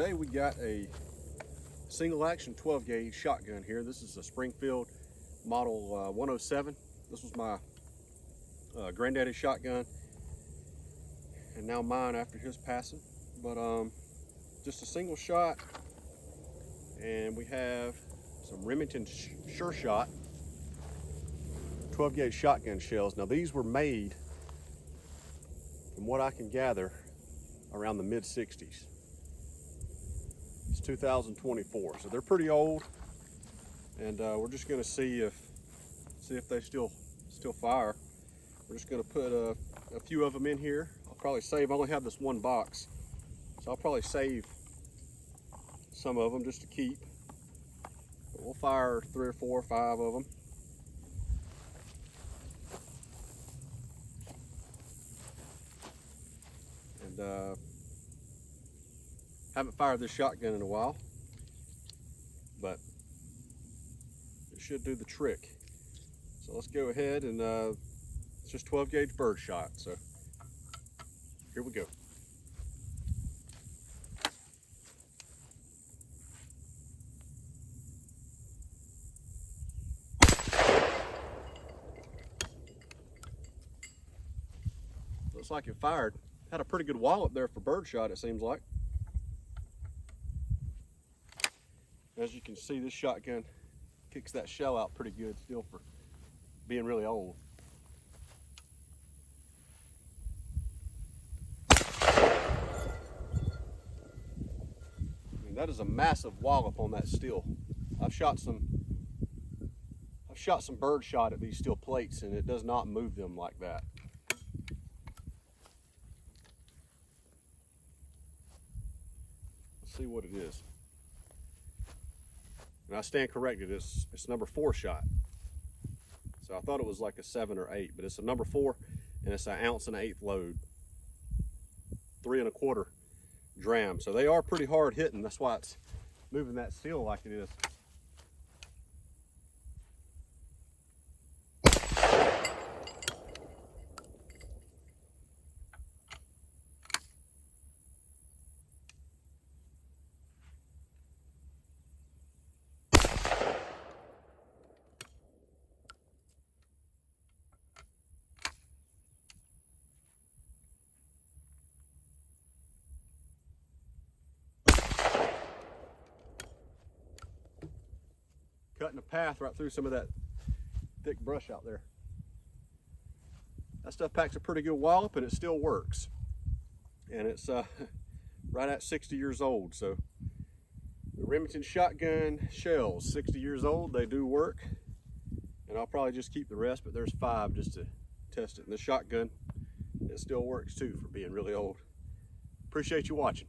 today we got a single action 12 gauge shotgun here. This is a Springfield model 107. This was my granddaddy's shotgun and now mine after his passing. But just a single shot, and we have some Remington Sure Shot 12 gauge shotgun shells. Now these were made, from what I can gather, around the mid 60s. It's 2024, so they're pretty old, and we're just going to see if they still fire. We're just going to put a few of them in here. I'll probably save. I only have this one box, so I'll probably save some of them just to keep. But we'll fire 3 or 4 or 5 of them. And haven't fired this shotgun in a while, but it should do the trick. So let's go ahead, and it's just 12 gauge bird shot. So here we go. Looks like it fired. Had a pretty good wallop there for bird shot, it seems like. As you can see, this shotgun kicks that shell out pretty good still for being really old. I mean, that is a massive wallop on that steel. I've shot some bird shot at these steel plates, and it does not move them like that. Let's see what it is. And I stand corrected, it's number 4 shot. So I thought it was like a 7 or 8, but it's a number 4, and it's 1 1/8 ounce load, 3 1/4 dram. So they are pretty hard hitting. That's why it's moving that steel like it is. Cutting a path right through some of that thick brush out there. That stuff packs a pretty good wallop, and it still works. And it's right at 60 years old. So the Remington shotgun shells, 60 years old, they do work. And I'll probably just keep the rest, but there's 5 just to test it. And the shotgun, it still works too for being really old. Appreciate you watching.